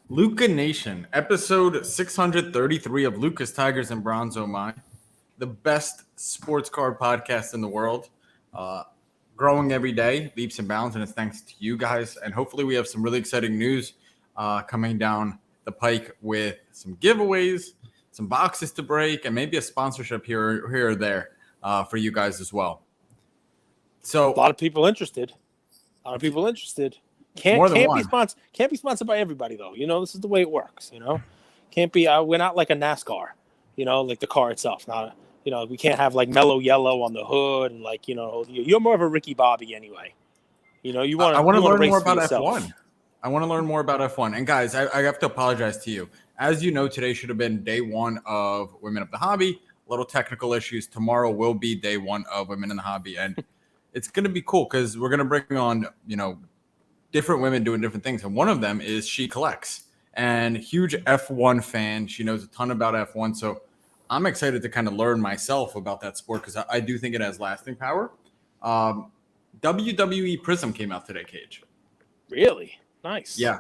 Luca Nation, episode 633 of Lucas Tigers and Bronzo My, the best sports card podcast in the world. Growing every day, leaps and bounds, and it's thanks to you guys. And hopefully we have some really exciting news coming down the pike with some giveaways, some boxes to break, and maybe a sponsorship here or there for you guys as well. So a lot of people interested. Can't be sponsored by everybody though. You know, this is the way it works. You know, can't be. We're not like a NASCAR. You know, like the car itself. We can't have like mellow yellow on the hood and like you're more of a Ricky Bobby anyway. You know, you want to. I want to learn more about F1. I want to learn more about F1. And guys, I have to apologize to you. As you know, today should have been day one of Women of the Hobby. Little technical issues. Tomorrow will be day one of Women in the Hobby, and it's going to be cool because we're going to bring on different women doing different things. And one of them is She Collects, and huge F1 fan. She knows a ton about F1. So I'm excited to kind of learn myself about that sport because I do think it has lasting power. WWE Prizm came out today, Cage. Really? Nice. Yeah.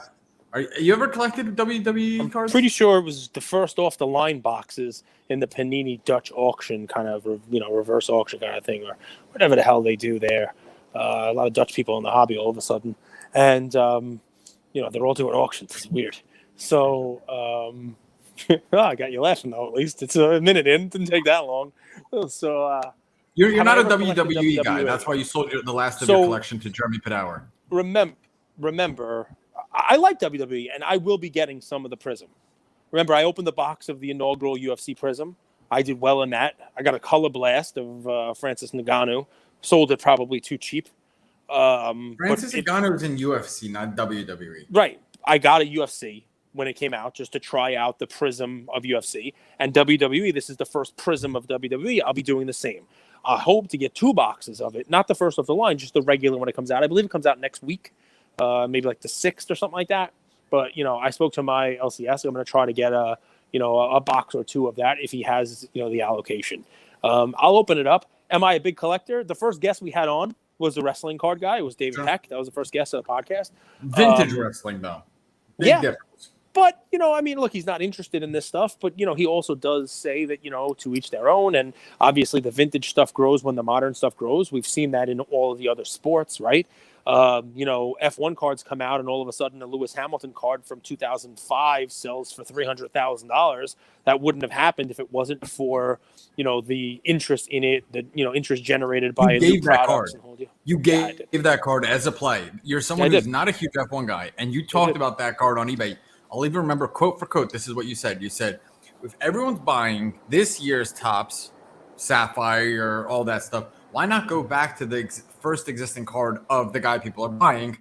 Are you ever collected WWE cards? I'm pretty sure it was the first off the line boxes in the Panini Dutch auction kind of, reverse auction kind of thing, or whatever the hell they do there. A lot of Dutch people in the hobby all of a sudden. And, they're all doing auctions. It's weird. So, I got you laughing, though, at least. It's a minute in. It didn't take that long. So, You're not a WWE guy. That's why you sold the last of your collection to Jeremy Padower. Remember, I like WWE, and I will be getting some of the Prizm. Remember, I opened the box of the inaugural UFC Prizm. I did well in that. I got a color blast of Francis Ngannou. Sold it probably too cheap. Francis Ngannou is in UFC, not WWE. Right. I got a UFC when it came out just to try out the Prizm of UFC. And WWE, this is the first Prizm of WWE. I'll be doing the same. I hope to get 2 boxes of it. Not the first off the line, just the regular when it comes out. I believe it comes out next week, maybe like the 6th or something like that. But, I spoke to my LCS. I'm going to try to get a box or 2 of that if he has, the allocation. I'll open it up. Am I a big collector? The first guest we had on was the wrestling card guy. It was David Heck. That was the first guest of the podcast. Vintage wrestling, though. Big difference. But, look, he's not interested in this stuff. But, he also does say that, to each their own. And obviously the vintage stuff grows when the modern stuff grows. We've seen that in all of the other sports, right? F1 cards come out and all of a sudden a Lewis Hamilton card from 2005 sells for $300,000. That wouldn't have happened if it wasn't for, the interest in it, the, interest generated by a new product. You gave that card as a play. You're someone who's not a huge F1 guy, and you talked about that card on eBay. I'll even remember quote for quote. This is what you said. You said, if everyone's buying this year's Topps, Sapphire, all that stuff, why not go back to the first existing card of the guy people are buying,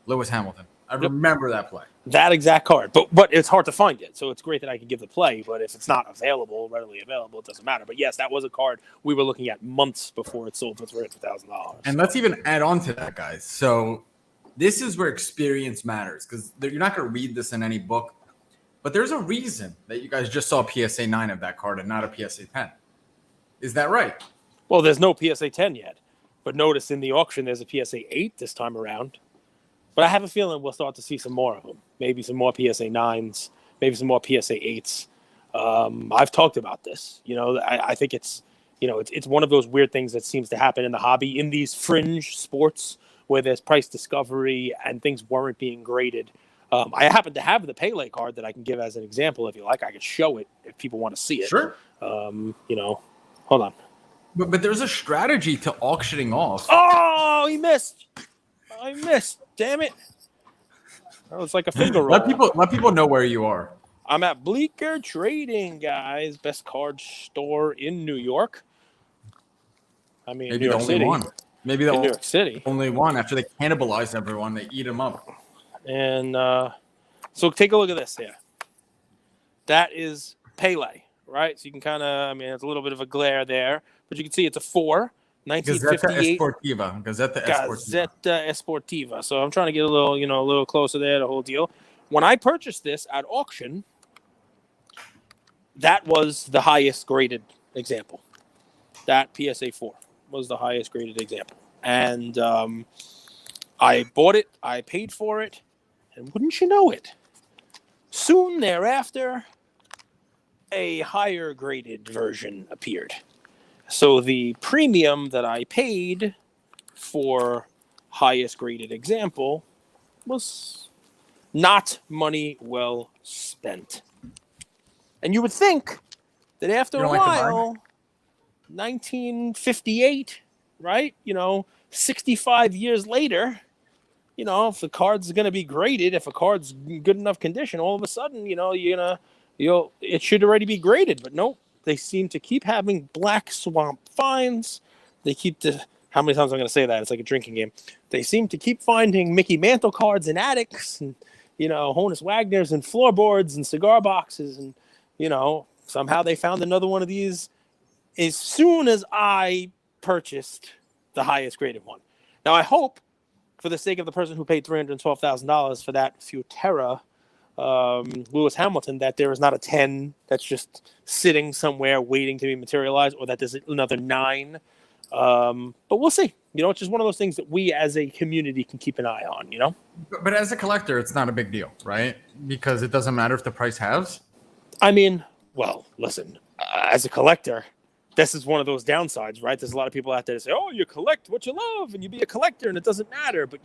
Lewis Hamilton? I remember that play. That exact card. But it's hard to find it. So it's great that I can give the play. But if it's not readily available, it doesn't matter. But yes, that was a card we were looking at months before it sold for $300,000. And let's even add on to that, guys. So this is where experience matters because you're not going to read this in any book. But there's a reason that you guys just saw a PSA 9 of that card and not a PSA 10. Is that right? Well, there's no PSA 10 yet. But notice in the auction, there's a PSA 8 this time around. But I have a feeling we'll start to see some more of them. Maybe some more PSA 9s, maybe some more PSA 8s. I've talked about this. I think it's one of those weird things that seems to happen in the hobby in these fringe sports where there's price discovery and things weren't being graded. I happen to have the Pele card that I can give as an example. If you like, I could show it if people want to see it. Sure. Hold on. But there's a strategy to auctioning off. Oh, he missed. I missed. Damn it. That was like a finger roll. Let people know where you are. I'm at Bleecker Trading, guys. Best card store in New York. I mean, maybe New York the only City. one. Maybe the New York City. Only one. After they cannibalize everyone, they eat them up. And so take a look at this here. That is Pele, right? So you can kind of, it's a little bit of a glare there. But you can see it's a 4, 1958. Gazzetta Esportiva. So I'm trying to get a little closer there, the whole deal. When I purchased this at auction, that was the highest graded example. That PSA 4 was the highest graded example. And I bought it. I paid for it. And wouldn't you know it, soon thereafter, a higher graded version appeared. So the premium that I paid for highest graded example was not money well spent. And you would think that after a while, 1958, right? 65 years later, if the card's going to be graded, if a card's in good enough condition, all of a sudden, it should already be graded. But nope, they seem to keep having black swamp finds. They keep how many times I'm going to say that? It's like a drinking game. They seem to keep finding Mickey Mantle cards in attics and, Honus Wagner's and floorboards and cigar boxes. And, somehow they found another one of these as soon as I purchased the highest graded one. Now, I hope, for the sake of the person who paid $312,000 for that Futerra Lewis Hamilton, that there is not a 10 that's just sitting somewhere waiting to be materialized, or that there's another 9. But we'll see. It's just one of those things that we as a community can keep an eye on, But as a collector, it's not a big deal, right? Because it doesn't matter if the price halves. I mean, well, listen, as a collector, this is one of those downsides, right? There's a lot of people out there that say, oh, you collect what you love and you be a collector and it doesn't matter. But,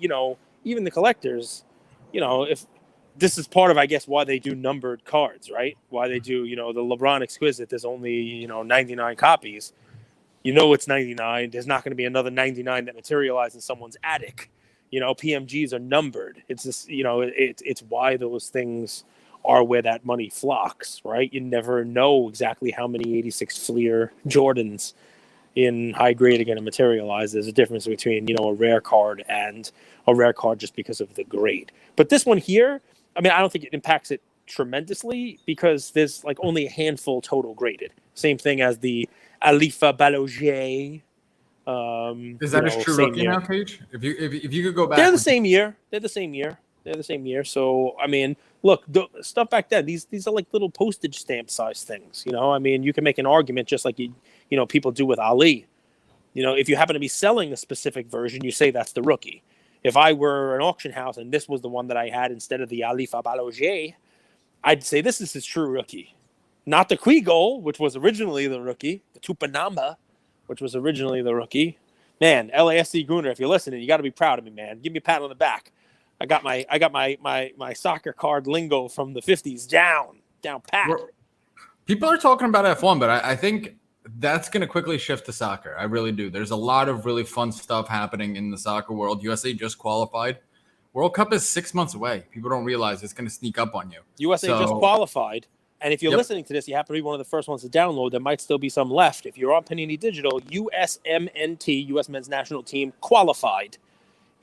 even the collectors, if this is part of, I guess, why they do numbered cards, right? Why they do, the LeBron Exquisite, there's only, 99 copies. It's 99. There's not going to be another 99 that materialize in someone's attic. PMGs are numbered. It's just, it's why those things are where that money flocks, right? You never know exactly how many 86 Fleer Jordans in high grade are going to materialize. There's a difference between, a rare card and a rare card just because of the grade. But this one here, I don't think it impacts it tremendously because there's like only a handful total graded. Same thing as the Alifa Balogier. Is that a true rookie now, Cage? If you could go back, they're the same year. So look, the stuff back then. These are like little postage stamp size things. You can make an argument just like people do with Ali. If you happen to be selling a specific version, you say that's the rookie. If I were an auction house and this was the one that I had instead of the Alifa Balogier, I'd say this is his true rookie. Not the Quigol, which was originally the rookie, the Tupanamba, which was originally the rookie. Man, LASC Gunner, if you're listening, you got to be proud of me, man. Give me a pat on the back. I got my soccer card lingo from the 50s down pat. People are talking about F1, but I think that's going to quickly shift to soccer. I really do. There's a lot of really fun stuff happening in the soccer world. USA just qualified. World Cup is 6 months away. People don't realize it's going to sneak up on you. USA just qualified. And if you're listening to this, you happen to be one of the first ones to download. There might still be some left. If you're on Panini Digital, USMNT, U.S. Men's National Team Qualified,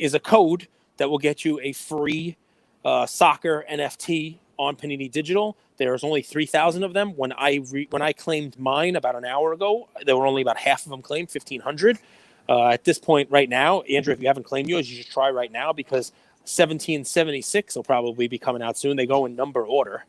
is a code that will get you a free soccer NFT on Panini Digital. There's only 3,000 of them. When I claimed mine about an hour ago, there were only about half of them claimed, 1,500. At this point right now, Andrew, if you haven't claimed yours, you should try right now because 1776 will probably be coming out soon. They go in number order.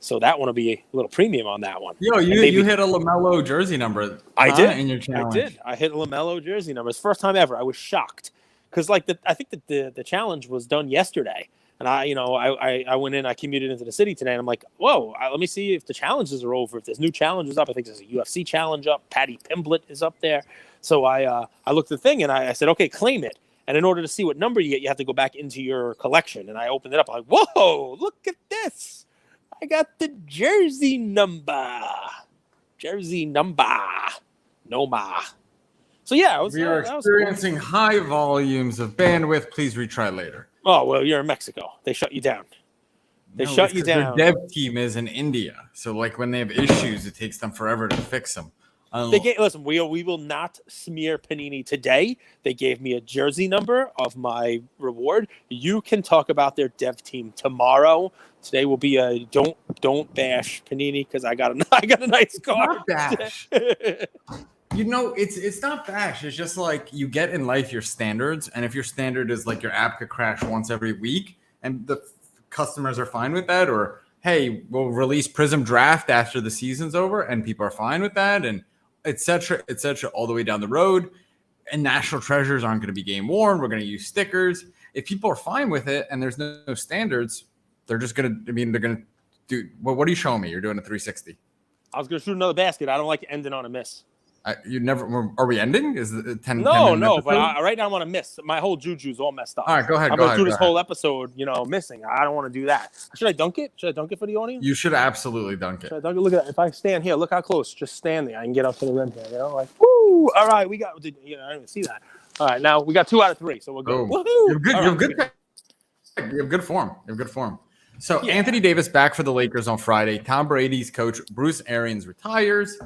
So that one will be a little premium on that one. Yo, you hit a LaMelo jersey number. I did. In your challenge. I did. I hit a LaMelo jersey number. It's the first time ever. I was shocked because I think that the challenge was done yesterday, and I went in. I commuted into the city today, and I'm like, whoa. Let me see if the challenges are over. If there's new challenges up, I think there's a UFC challenge up. Patty Pimblett is up there. So I looked at the thing and I said, okay, claim it. And in order to see what number you get, you have to go back into your collection. And I opened it up. I'm like, whoa, look at this. I got the jersey number. Noma. So, yeah. We are experiencing high volumes of bandwidth. Please retry later. Oh, well, you're in Mexico. They shut you down. They shut you down. Their dev team is in India. So, like, when they have issues, it takes them forever to fix them. Listen, we will not smear Panini today. They gave me a jersey number of my reward. You can talk about their dev team tomorrow. Today will be a don't bash Panini because I got a nice card. Not bash. It's not bash. It's just like you get in life your standards, and if your standard is like your app could crash once every week, and the customers are fine with that, or hey, we'll release Prizm Draft after the season's over, and people are fine with that, and et cetera, all the way down the road. And national treasures aren't going to be game worn. We're going to use stickers. If people are fine with it and there's no standards, they're just going to, they're going to Dude, what are you showing me? You're doing a 360. I was going to shoot another basket. I don't like ending on a miss. You never. Are we ending? Is it 10? No. But right now I'm on a miss. My whole juju's all messed up. All right, go ahead. I'm going to do this whole episode, missing. I don't want to do that. Should I dunk it? Should I dunk it for the audience? You should absolutely dunk it. Should I dunk it? Look at that. If I stand here, look how close. Just stand there. I can get up to the rim here. Like, woo! All right, we got. I didn't even see that. All right, now we got 2 out of 3, so we're good. Woohoo! You have good form. You have good form. So Anthony Davis back for the Lakers on Friday. Tom Brady's coach Bruce Arians retires.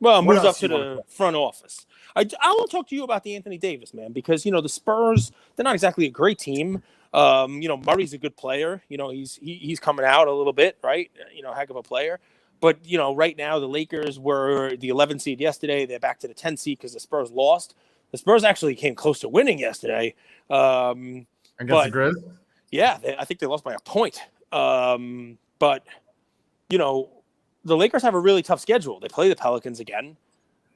Well, moves up to the front office. I want to talk to you about the Anthony Davis, man, because, the Spurs, they're not exactly a great team. Murray's a good player. He's coming out a little bit, right? Heck of a player. But, right now the Lakers were the 11 seed yesterday. They're back to the 10 seed because the Spurs lost. The Spurs actually came close to winning yesterday. Against the Grizz? Yeah, I think they lost by a point. But, the Lakers have a really tough schedule. They play the Pelicans again.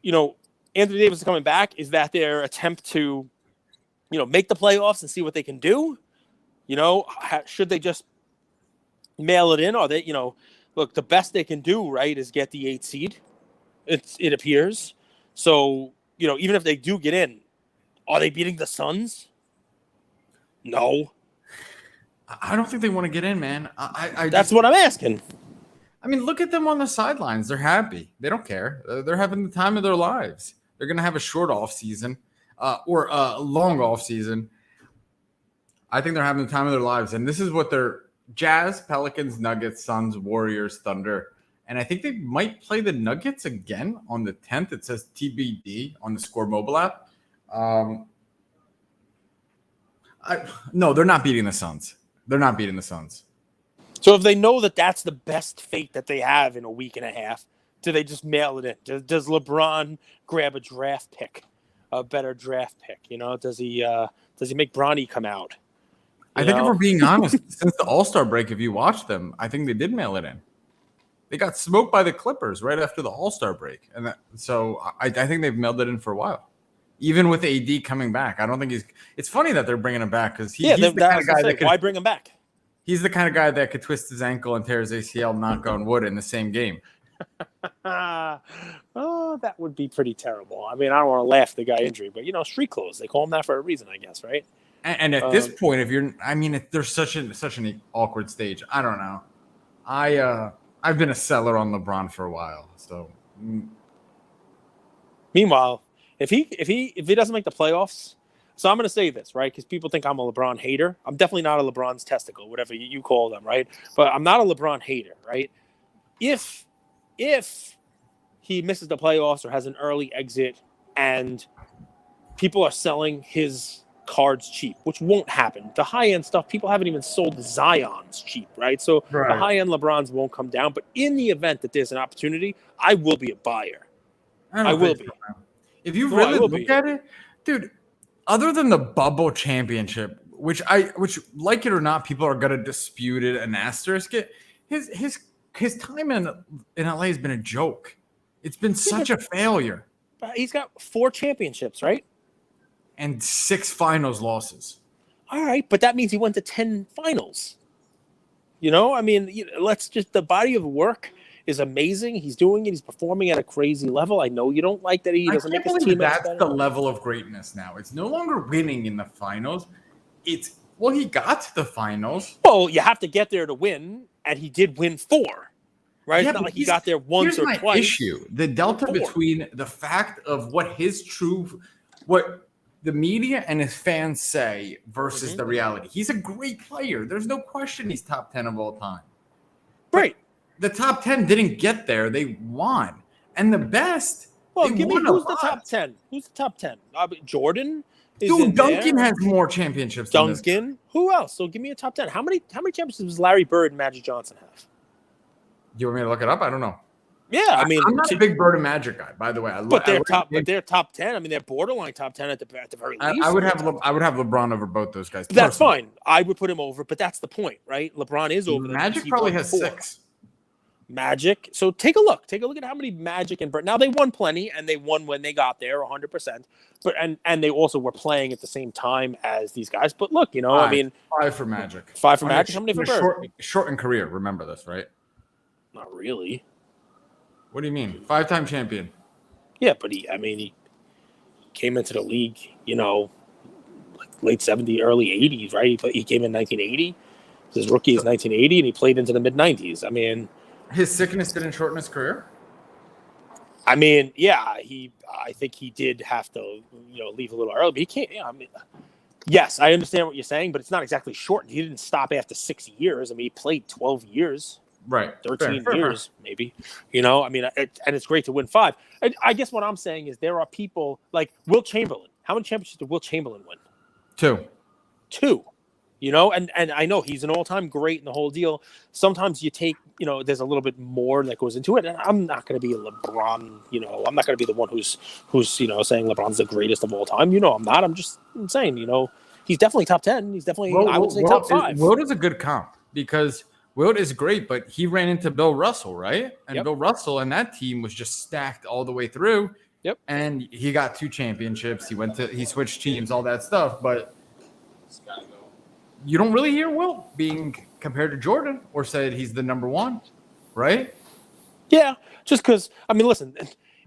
Anthony Davis is coming back. Is that their attempt to, make the playoffs and see what they can do? Should they just mail it in? Or they, look, the best they can do, right, is get the 8 seed. It appears. So, even if they do get in, are they beating the Suns? No. I don't think they want to get in, man. That's what I'm asking. I mean, look at them on the sidelines. They're happy. They don't care. They're having the time of their lives. They're going to have a short off season or a long off season. I think they're having the time of their lives. And this is what they're Jazz, Pelicans, Nuggets, Suns, Warriors, Thunder. And I think they might play the Nuggets again on the 10th. It says TBD on the Score mobile app. No, they're not beating the Suns. They're not beating the Suns. So if they know that that's the best fate that they have in a week and a half, do they just mail it in? Does LeBron grab a draft pick, a better draft pick? Does he make Bronny come out? I think if we're being honest, since the All-Star break, if you watch them, I think they did mail it in. They got smoked by the Clippers right after the All-Star break. And so I think they've mailed it in for a while. Even with AD coming back, I don't think it's funny that they're bringing him back because he's the kind of guy that why bring him back? He's the kind of guy that could twist his ankle and tear his ACL, knock on wood, in the same game. Oh, that would be pretty terrible. I mean, I don't want to laugh at the guy injury, but street clothes, they call him that for a reason, I guess, right? And at this point, there's such an awkward stage. I don't know. I've been a seller on LeBron for a while, so. Meanwhile, if he doesn't make the playoffs. So I'm going to say this, right? Because people think I'm a LeBron hater. I'm definitely not a LeBron's testicle, whatever you call them, right? But I'm not a LeBron hater, right? If he misses the playoffs or has an early exit and people are selling his cards cheap, which won't happen. The high-end stuff, people haven't even sold the Zions cheap, right? So the high-end LeBrons won't come down. But in the event that there's an opportunity, I will be a buyer. I will be. If you really look at it, dude, other than the bubble championship, which like it or not, people are gonna dispute it and asterisk it. His time in LA has been a joke. It's been such a failure. He's got 4 championships, right? And 6 finals losses. All right, but that means he went to 10 finals. The body of work is amazing. He's doing it. He's performing at a crazy level. I know you don't like that he doesn't make his team. That's the level of greatness now. It's no longer winning in the finals. He got to the finals. Well, you have to get there to win, and he did win 4. Right? Yeah, it's not like he got there once or twice. Issue. The delta between the fact of what the media and his fans say versus the reality. He's a great player. There's no question he's top 10 of all time. Right. The top 10 didn't get there. They won. And the best. Well, give me who's the top 10? Who's the top 10? Jordan? Dude, Duncan has more championships than this guy. Who else? So give me a top 10. How many championships does Larry Bird and Magic Johnson have? Do you want me to look it up? I don't know. Yeah, I mean, I'm not a big Bird and Magic guy, by the way. But they're top 10. I mean, they're borderline top 10 at the very least. I would have LeBron over both those guys. That's fine. I would put him over, but that's the point, right? LeBron is over. Magic probably has 6. Magic. So take a look. Take a look at how many Magic and Bird. Now they won plenty, and they won when they got there, 100%. But and they also were playing at the same time as these guys. But look, 5 for Magic. 5 for Magic. How many for Bird? Short in career. Remember this, right? Not really. What do you mean? 5-time champion. Yeah, but he came into the league, like late 70s, early 80s, right? He came in 1980. His rookie is 1980, and he played into the mid 90s. I mean, his sickness didn't shorten his career. Yeah, I think he did have to, leave a little early, but he can't. Yes, I understand what you're saying, but it's not exactly shortened. He didn't stop after 6 years. I mean, he played 12 years. Right. 13 years, maybe. And it's great to win 5. I guess what I'm saying is there are people like Will Chamberlain. How many championships did Will Chamberlain win? 2. And I know he's an all-time great in the whole deal. Sometimes you take, there's a little bit more that goes into it. And I'm not going to be a LeBron, I'm not going to be the one who's saying LeBron's the greatest of all time. I'm not. I'm just saying, he's definitely top 10. He's definitely, I would say, top 5. Wilt is a good comp because Wilt is great, but he ran into Bill Russell, right? And Bill Russell and that team was just stacked all the way through. Yep. And he got 2 championships. He switched teams, all that stuff. But you don't really hear Wilt being compared to Jordan or said he's the number 1, right? Yeah, just because, listen,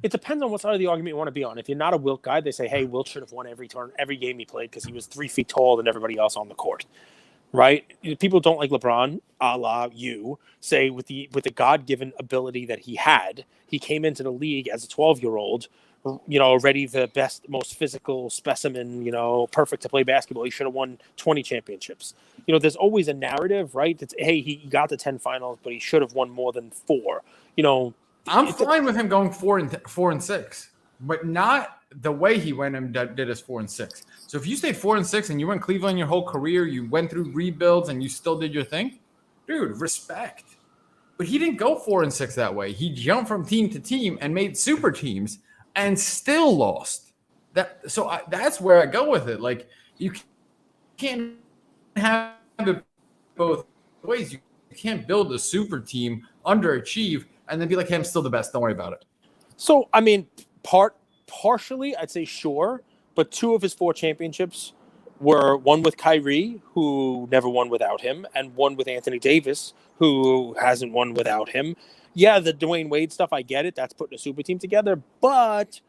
it depends on what side of the argument you want to be on. If you're not a Wilt guy, they say, hey, Wilt should have won every game he played because he was 3 feet taller than everybody else on the court. Right? People don't like LeBron, a la you, say with the God-given ability that he had, he came into the league as a 12-year-old, already the best, most physical specimen, perfect to play basketball. He should have won 20 championships. There's always a narrative, right? That's, hey, he got the 10 finals, but he should have won more than 4. I'm fine with him going 4 and 6, but not the way he went and did his 4 and 6. So if you stayed 4 and 6 and you were in Cleveland your whole career, you went through rebuilds and you still did your thing, dude, respect. But he didn't go 4 and 6 that way. He jumped from team to team and made super teams and still lost. That's where I go with it. Like, you can't have it both ways. You can't build a super team, underachieve, and then be like, hey, I'm still the best. Don't worry about it. So, partially, I'd say sure, but 2 of his 4 championships were one with Kyrie, who never won without him, and one with Anthony Davis, who hasn't won without him. Yeah, the Dwayne Wade stuff, I get it. That's putting a super team together. But,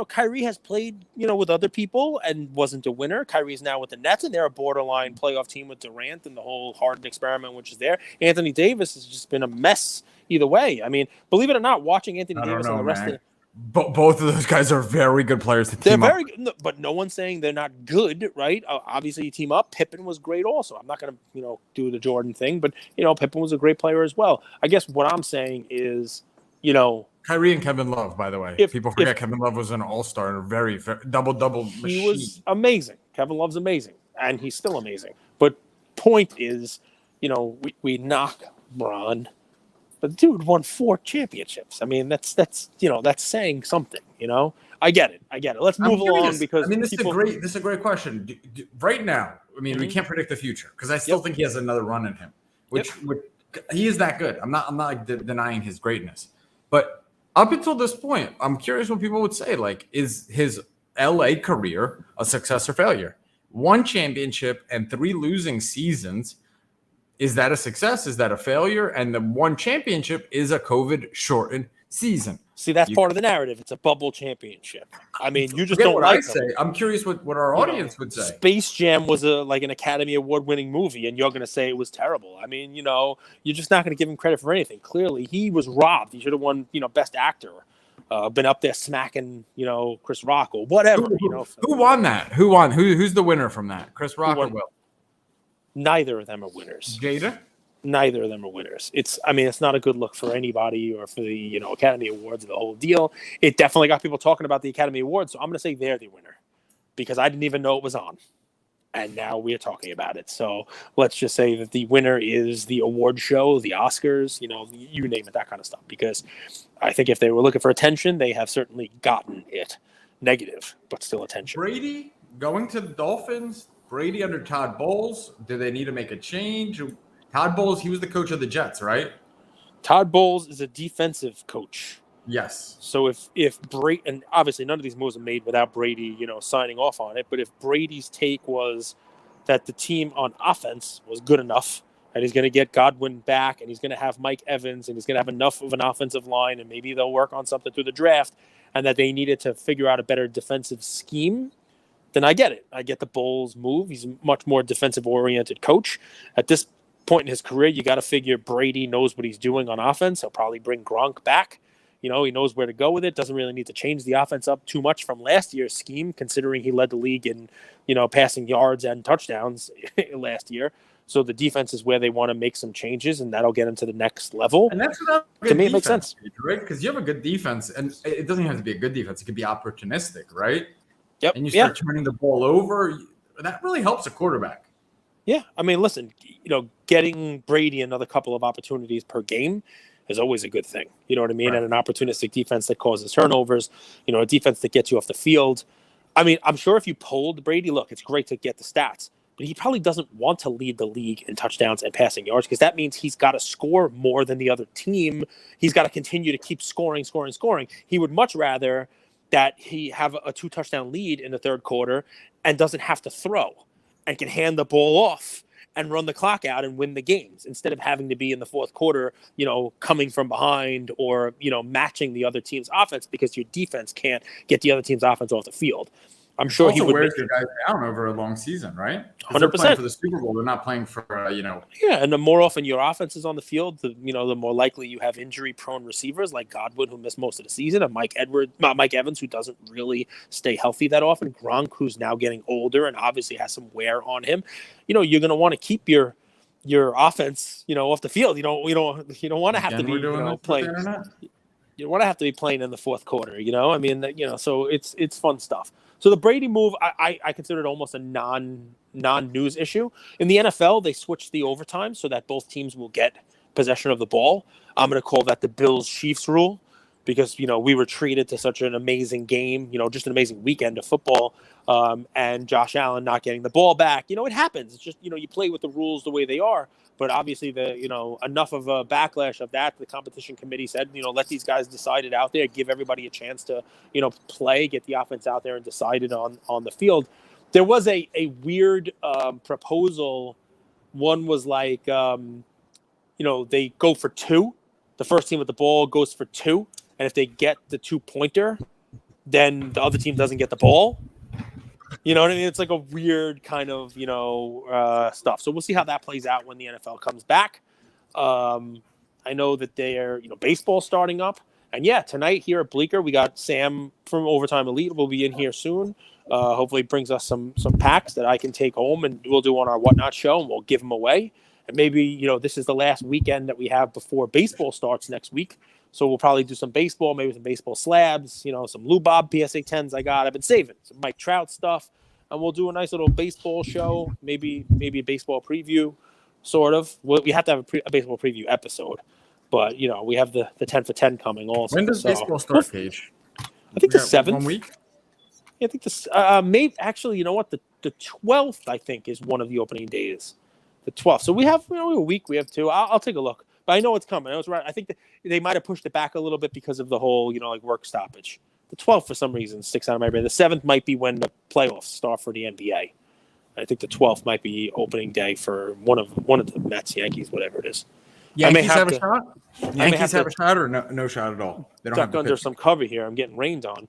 Kyrie has played, with other people and wasn't a winner. Kyrie's now with the Nets, and they're a borderline playoff team with Durant and the whole Harden experiment, which is there. Anthony Davis has just been a mess either way. Believe it or not, watching Anthony Davis and the rest of the both of those guys are very good players to team up. They're very good, but no one's saying they're not good, right? Obviously, you team up. Pippen was great also. I'm not going to, do the Jordan thing, but, Pippen was a great player as well. I guess what I'm saying is, Kyrie and Kevin Love, by the way. People forget Kevin Love was an all-star and a very double-double machine. He was amazing. Kevin Love's amazing, and he's still amazing. But point is, we knock Bron. But the dude won 4 championships. That's saying something. I get it. Let's move along because this is a great question. Right now, we can't predict the future because I still think he has another run in him. Which he is that good. I'm not denying his greatness. But up until this point, I'm curious what people would say. Like, is his LA career a success or failure? 1 championship and 3 losing seasons. Is that a success? Is that a failure? And the 1 championship is a COVID-shortened season. See, that's part of the narrative. It's a bubble championship. You just don't like it. I'm curious what our audience would say. Space Jam was an Academy Award-winning movie, and you're going to say it was terrible. You're just not going to give him credit for anything. Clearly, he was robbed. He should have won, Best Actor. Been up there smacking, Chris Rock or whatever. Who won that? Who won? Who's the winner from that? Chris Rock or Will? Neither of them are winners. Jada? Neither of them are winners. It's not a good look for anybody or for the, Academy Awards, the whole deal. It definitely got people talking about the Academy Awards, so I'm going to say they're the winner because I didn't even know it was on. And now we're talking about it. So let's just say that the winner is the award show, the Oscars, you name it, that kind of stuff. Because I think if they were looking for attention, they have certainly gotten it. Negative, but still attention. Brady going to the Dolphins, Brady under Todd Bowles. Do they need to make a change? Todd Bowles, he was the coach of the Jets, right? Todd Bowles is a defensive coach. Yes. So if Brady, and obviously none of these moves are made without Brady, signing off on it. But if Brady's take was that the team on offense was good enough and he's going to get Godwin back, and he's going to have Mike Evans, and he's going to have enough of an offensive line, and maybe they'll work on something through the draft, and that they needed to figure out a better defensive scheme, then I get it. I get the Bulls move. He's a much more defensive-oriented coach. At this point in his career, you got to figure Brady knows what he's doing on offense. He'll probably bring Gronk back. He knows where to go with it. Doesn't really need to change the offense up too much from last year's scheme, considering he led the league in, passing yards and touchdowns last year. So the defense is where they want to make some changes, and that'll get them to the next level. And that's what to me, it makes sense, right? Because you have a good defense, and it doesn't have to be a good defense. It could be opportunistic, right? Yep. And you start turning the ball over. That really helps a quarterback. Yeah. I mean, listen, getting Brady another couple of opportunities per game is always a good thing. You know what I mean? Right. And an opportunistic defense that causes turnovers, a defense that gets you off the field. I mean, I'm sure if you polled Brady, look, it's great to get the stats, but he probably doesn't want to lead the league in touchdowns and passing yards, because that means he's got to score more than the other team. He's got to continue to keep scoring. He would much rather that he have a 2-touchdown lead in the third quarter and doesn't have to throw and can hand the ball off and run the clock out and win the games, instead of having to be in the fourth quarter, coming from behind or, matching the other team's offense because your defense can't get the other team's offense off the field. I'm sure he would wears your guys down over a long season, right? 100%. They're playing for the Super Bowl. They're not playing for, Yeah, and the more often your offense is on the field, the more likely you have injury-prone receivers like Godwin, who missed most of the season, and Mike Evans, who doesn't really stay healthy that often, Gronk, who's now getting older and obviously has some wear on him. You're going to want to keep your offense, off the field. You don't want to have to be playing. You want to have to be playing in the fourth quarter. So it's fun stuff. So the Brady move, I consider it almost a non-news issue. In the NFL, they switched the overtime so that both teams will get possession of the ball. I'm going to call that the Bills-Chiefs rule, because, we were treated to such an amazing game, just an amazing weekend of football, and Josh Allen not getting the ball back. It happens. It's just, you play with the rules the way they are. But obviously, enough of a backlash of that, the competition committee said, let these guys decide it out there, give everybody a chance to, play, get the offense out there and decide it on the field. There was a weird proposal. One was like, they go for 2. The first team with the ball goes for 2. And if they get the 2-pointer, then the other team doesn't get the ball. You know what I mean? It's like a weird kind of, stuff. So we'll see how that plays out when the NFL comes back. I know that they're, baseball starting up. And yeah, tonight here at Bleecker, we got Sam from Overtime Elite. Will be in here soon. Hopefully brings us some packs that I can take home and we'll do on our Whatnot show, and we'll give them away. And maybe, this is the last weekend that we have before baseball starts next week. So we'll probably do some baseball, maybe some baseball slabs, some Lou Bob PSA 10s I've been saving, some Mike Trout stuff. And we'll do a nice little baseball show, maybe a baseball preview, sort of. We have to have a baseball preview episode. But, we have the 10 for 10 coming also. When does baseball start, Cage? I think the 7th. 1 week? Yeah, I think this maybe actually, you know what? The 12th, I think, is one of the opening days. The 12th. So we have a week. We have 2. I'll take a look. But I know it's coming. I was right. I think that they might have pushed it back a little bit because of the whole, work stoppage. The 12th, for some reason, sticks out of my brain. The 7th might be when the playoffs start for the NBA. I think the 12th might be opening day for one of the Mets, Yankees, whatever it is. Yankees have a shot? Yankees have a shot or no shot at all? They don't duck under some cover here. I'm getting rained on.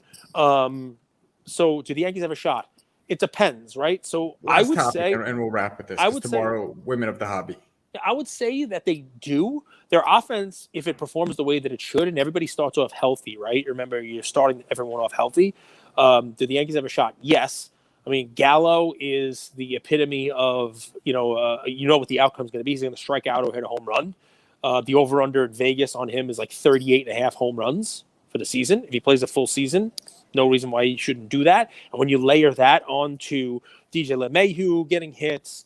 So do the Yankees have a shot? It depends, right? So I would say, and we'll wrap with this. I would tomorrow, women of the hobby. I would say that they do. Their offense, if it performs the way that it should, and everybody starts off healthy, right? Remember, you're starting everyone off healthy. Do the Yankees have a shot? Yes. I mean, Gallo is the epitome of, what the outcome is going to be. He's going to strike out or hit a home run. The over-under at Vegas on him is like 38.5 home runs for the season. If he plays a full season, no reason why he shouldn't do that. And when you layer that onto DJ LeMahieu getting hits,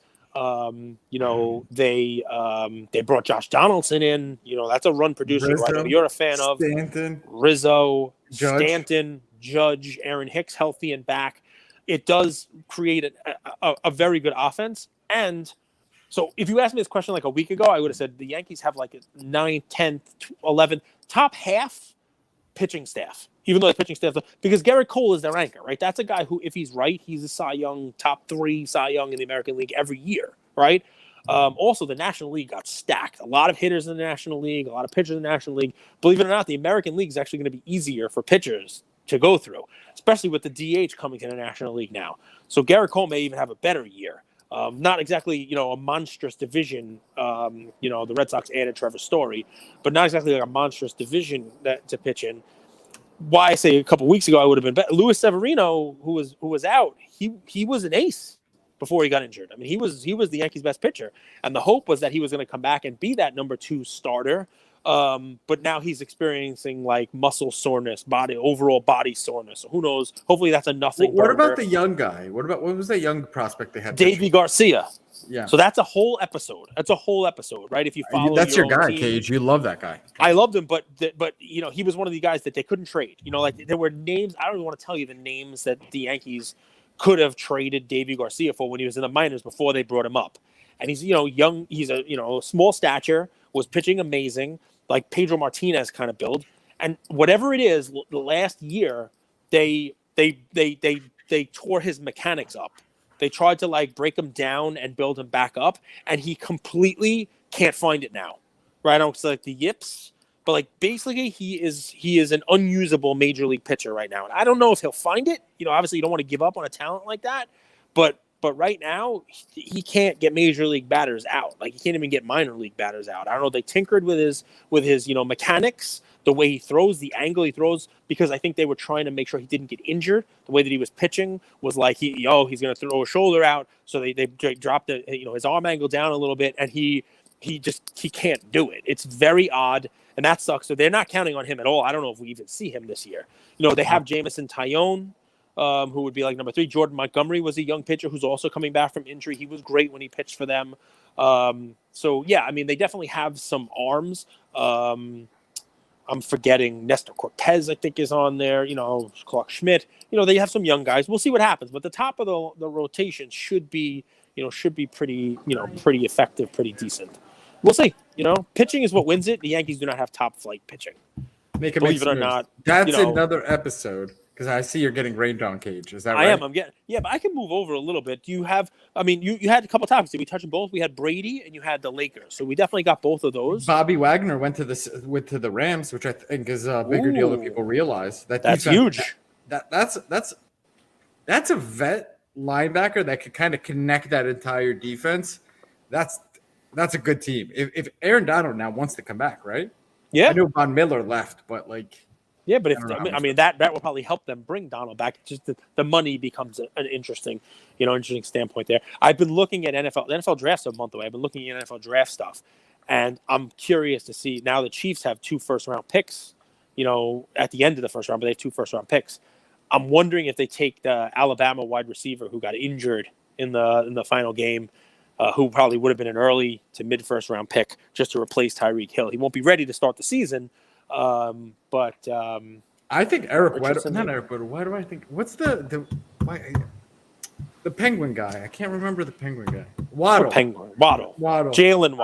they brought Josh Donaldson in. That's a run producer who I know you're a fan of. Stanton, Rizzo, Judge. Stanton, Judge, Aaron Hicks healthy and back. It does create a very good offense. And so if you asked me this question like a week ago, I would have said the Yankees have like a 9th, 10th, 11th, top half pitching staff. Even though the pitching staff, because Garrett Cole is their anchor, right? That's a guy who, if he's right, he's a Cy Young, top 3 Cy Young in the American League every year, right? Also, the National League got stacked. A lot of hitters in the National League, a lot of pitchers in the National League. Believe it or not, the American League is actually going to be easier for pitchers to go through, especially with the DH coming to the National League now. So Garrett Cole may even have a better year. Not exactly, a monstrous division. The Red Sox added Trevor Story, but not exactly like a monstrous division to pitch in. Why I say a couple weeks ago I would have been better. Luis Severino, who was out, he was an ace before he got injured. I mean, he was the Yankees' best pitcher, and the hope was that he was going to come back and be that number 2 starter. But now he's experiencing like muscle soreness, overall body soreness. So who knows? Hopefully that's a nothing. What about the young guy? What was that young prospect they had? Davey Garcia. Yeah. So that's a whole episode. Right? If you follow, that's your guy, team. Cage. You love that guy. I loved him, but he was one of the guys that they couldn't trade. Like there were names. I don't even want to tell you the names that the Yankees could have traded Davey Garcia for when he was in the minors before they brought him up. And he's young. He's a small stature, was pitching amazing, like Pedro Martinez kind of build. And whatever it is, the last year they tore his mechanics up. They tried to like break him down and build him back up, and he completely can't find it now. Right? I don't like the yips, but like basically he is an unusable major league pitcher right now. And I don't know if he'll find it. Obviously you don't want to give up on a talent like that, but right now he can't get major league batters out. Like he can't even get minor league batters out. I don't know. They tinkered with his mechanics, the way he throws, the angle he throws, because I think they were trying to make sure he didn't get injured. The way that he was pitching was like he's going to throw a shoulder out, so they dropped his arm angle down a little bit, and he can't do it. It's very odd, and that sucks. So they're not counting on him at all. I don't know if we even see him this year. They have Jamison Tyone, who would be like number 3. Jordan Montgomery was a young pitcher who's also coming back from injury. He was great when he pitched for them. So yeah, I mean, they definitely have some arms. I'm forgetting Nestor Cortez, I think, is on there. Clark Schmidt. They have some young guys. We'll see what happens. But the top of the rotation should be pretty effective, pretty decent. We'll see. Pitching is what wins it. The Yankees do not have top flight pitching. Believe it or not. That's another episode. Because I see you're getting rained on, Cage. Is that right? I am. I'm getting. Yeah, but I can move over a little bit. Do you have? I mean, you had a couple topics. Did we touch on both? We had Brady and you had the Lakers. So we definitely got both of those. Bobby Wagner went to the Rams, which I think is a bigger deal than people realize. That's huge. That's a vet linebacker that could kind of connect that entire defense. That's a good team. If Aaron Donald now wants to come back, right? Yeah. I know Von Miller left, but like. Yeah, but that will probably help them bring Donald back. Just the money becomes an interesting standpoint there. I've been looking at NFL drafts a month away. I've been looking at NFL draft stuff, and I'm curious to see now the Chiefs have 2 first-round picks. At the end of the first round, but they have 2 first-round picks. I'm wondering if they take the Alabama wide receiver who got injured in the final game, who probably would have been an early to mid first-round pick just to replace Tyreek Hill. He won't be ready to start the season. But I think Eric Weddle, not Eric Weddle. Why do I think what's the Penguin guy? I can't remember the Penguin guy. Waddle. Jalen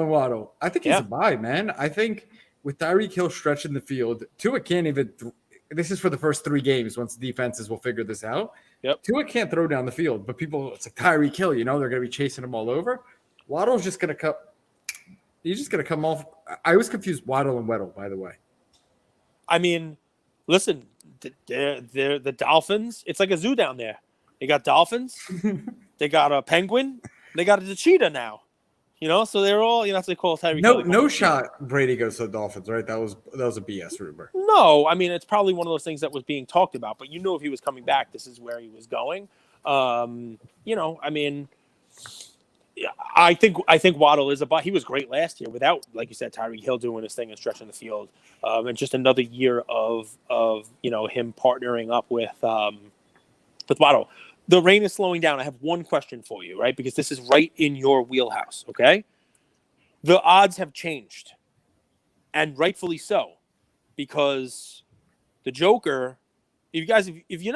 Waddle. I think he's a buy, man. I think with Tyreek Hill stretching the field, Tua can't even. This is for the first 3 games. Once the defenses will figure this out. Yep. Tua can't throw down the field, but it's like Tyreek Hill. They're going to be chasing him all over. Waddle's just going to cut. He's just going to come off. I was confused Waddle and Weddle, by the way. I mean, listen, they're the Dolphins. It's like a zoo down there. They got dolphins. They got a penguin. They got a cheetah now. So they're all, that's what they call Tyreek. No shot Brady goes to the Dolphins, right? That was a BS rumor. No, I mean, it's probably one of those things that was being talked about. But if he was coming back, this is where he was going. I mean – I think Waddle is a buy. He was great last year without, like you said, Tyreek Hill doing his thing and stretching the field, and just another year of him partnering up with Waddle. The rain is slowing down. I have one question for you, right? Because this is right in your wheelhouse. Okay, the odds have changed, and rightfully so, because the Joker. If you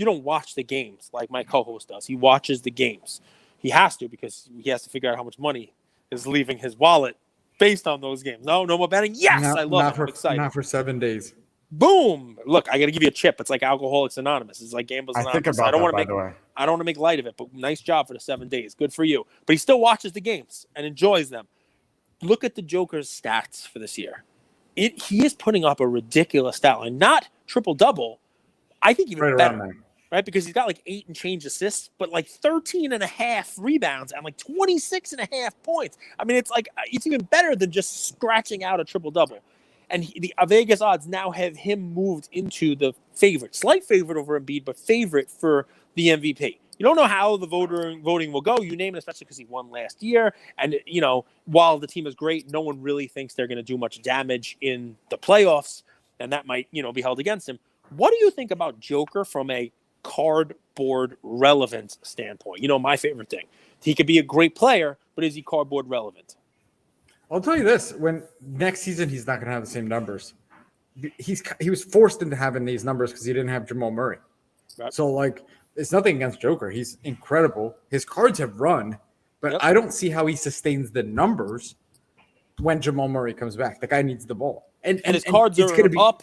don't watch the games like my co-host does, he watches the games. He has to because he has to figure out how much money is leaving his wallet based on those games. No more betting. Yes, I love it. I'm excited. Not for 7 days. Boom! Look, I got to give you a chip. It's like Alcoholics Anonymous. It's like Gamblers I think Anonymous. about I don't that, want to by make the way. I don't want to make light of it, but nice job for the 7 days. Good for you. But he still watches the games and enjoys them. Look at the Joker's stats for this year. He is putting up a ridiculous stat line, not triple double. I think even Right better, around there. right? Because he's got like 8 and change assists, but like 13 and a half rebounds and like 26 and a half points. I mean, it's like it's even better than just scratching out a triple double. And the Vegas odds now have him moved into the favorite, slight favorite over Embiid, but favorite for the MVP. You don't know how the voting will go. You name it, especially because he won last year. And, you know, while the team is great, no one really thinks they're going to do much damage in the playoffs. And that might, you know, be held against him. What do you think about Joker from a cardboard relevance standpoint? You know, my favorite thing. He could be a great player, but is he cardboard relevant? I'll tell you this: when next season he's not going to have the same numbers. He was forced into having these numbers because he didn't have Jamal Murray. Right. So like, it's nothing against Joker. He's incredible. His cards have run, but I don't see how he sustains the numbers when Jamal Murray comes back. The guy needs the ball, and his cards are up.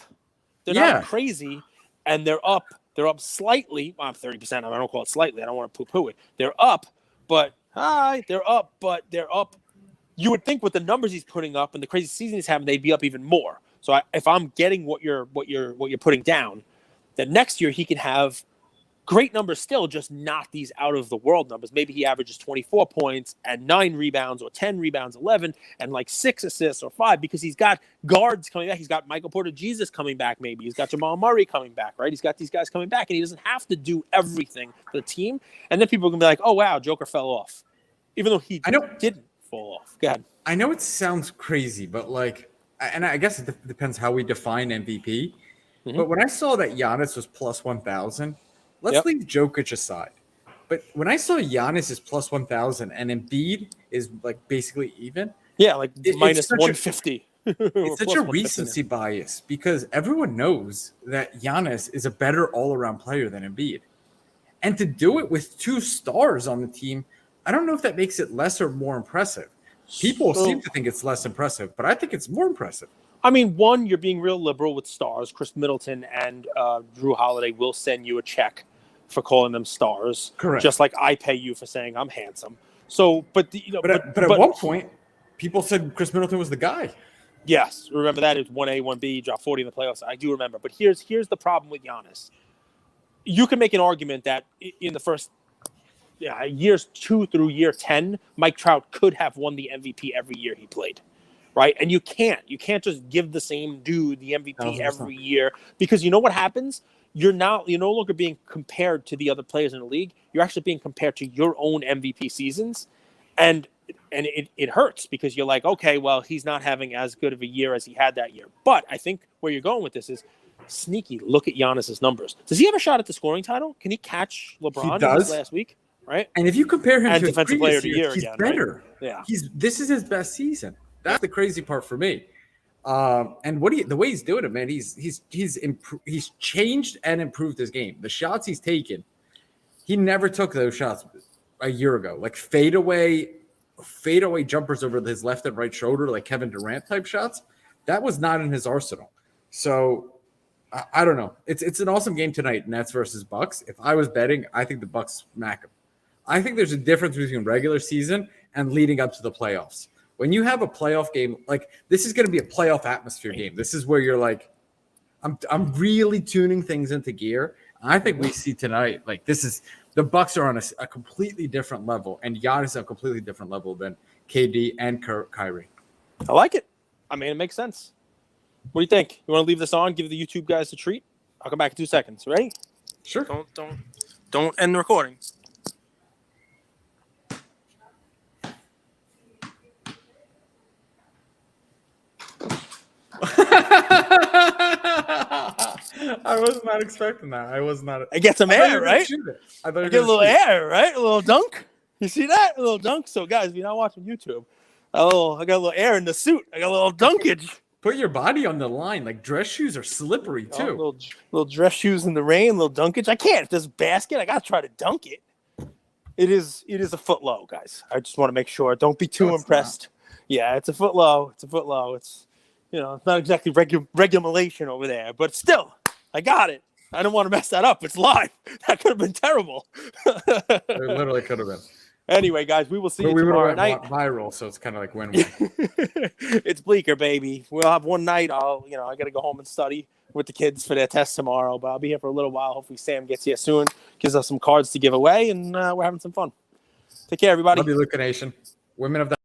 They're not crazy, and they're up. They're up slightly. Well, I'm 30%. I don't call it slightly. I don't want to poo-poo it. They're up, but they're up, but they're up. You would think with the numbers he's putting up and the crazy season he's having, they'd be up even more. So if I'm getting what you're putting down, then next year he can have great numbers still, just not these out of the world numbers. Maybe he averages 24 points and 9 rebounds or 10 rebounds, 11 and like 6 assists or 5 because he's got guards coming back. He's got Michael Porter Jesus coming back. Maybe he's got Jamal Murray coming back, right? He's got these guys coming back and he doesn't have to do everything for the team. And then people are going to be like, oh, wow, Joker fell off. Even though he didn't fall off. Go ahead. I know it sounds crazy, but like, and I guess it depends how we define MVP. Mm-hmm. But when I saw that Giannis was plus 1,000, let's leave Jokic aside. But when I saw Giannis is plus 1,000 and Embiid is like basically even. Yeah, like minus 150. It's such a recency bias because everyone knows that Giannis is a better all-around player than Embiid. And to do it with 2 stars on the team, I don't know if that makes it less or more impressive. People seem to think it's less impressive, but I think it's more impressive. I mean, one, you're being real liberal with stars. Chris Middleton and Drew Holiday will send you a check for calling them stars. Correct. Just like I pay you for saying I'm handsome. So, but at one point, people said Chris Middleton was the guy. Yes, remember that? It was 1A, 1B, dropped 40 in the playoffs. I do remember. But here's the problem with Giannis. You can make an argument that in the first years 2 through year 10, Mike Trout could have won the MVP every year he played, right? And you can't just give the same dude the MVP every year because you know what happens? You're no longer being compared to the other players in the league. You're actually being compared to your own MVP seasons, and it hurts because you're like, okay, well, he's not having as good of a year as he had that year. But I think where you're going with this is sneaky. Look at Giannis's numbers. Does he have a shot at the scoring title? Can he catch LeBron last week? Right, and if you compare him to defensive player of the year, he's again, better. Right? Yeah, this is his best season. That's the crazy part for me. And the way he's doing it, man, he's changed and improved his game. The shots he's taken, he never took those shots a year ago, like fadeaway jumpers over his left and right shoulder, like Kevin Durant type shots. That was not in his arsenal. So. I don't know. It's an awesome game tonight, Nets versus Bucks. If I was betting, I think the Bucks smack them. I think there's a difference between regular season and leading up to the playoffs. When you have a playoff game, like this is going to be a playoff atmosphere game. This is where you're like, I'm really tuning things into gear. I think we see tonight, like the Bucks are on a completely different level, and Giannis on a completely different level than KD and Kyrie. I like it. I mean, it makes sense. What do you think? You want to leave this on? Give the YouTube guys a treat? I'll come back in 2 seconds. Ready? Sure. Don't end the recording. I was not expecting that. I was not. I get some air, right? I get a little air, right? A little dunk. You see that? A little dunk. So, guys, if you're not watching YouTube, I got a little air in the suit. I got a little dunkage. Put your body on the line. Like dress shoes are slippery too. Little dress shoes in the rain, little dunkage. I can't. If there's a basket, I gotta try to dunk it. It is a foot low, guys. I just want to make sure. Don't be too impressed. Not. Yeah, it's a foot low. It's it's not exactly regulation over there, but still, I got it. I don't want to mess that up. It's live. That could have been terrible. It literally could have been. Anyway, guys, we will see you tomorrow night. Viral, so it's kind of like win-win. It's Bleecker, baby. We'll have one night. I got to go home and study with the kids for their test tomorrow, but I'll be here for a little while. Hopefully Sam gets here soon, gives us some cards to give away, and we're having some fun. Take care, everybody. Love you, Luca Nation. Women of the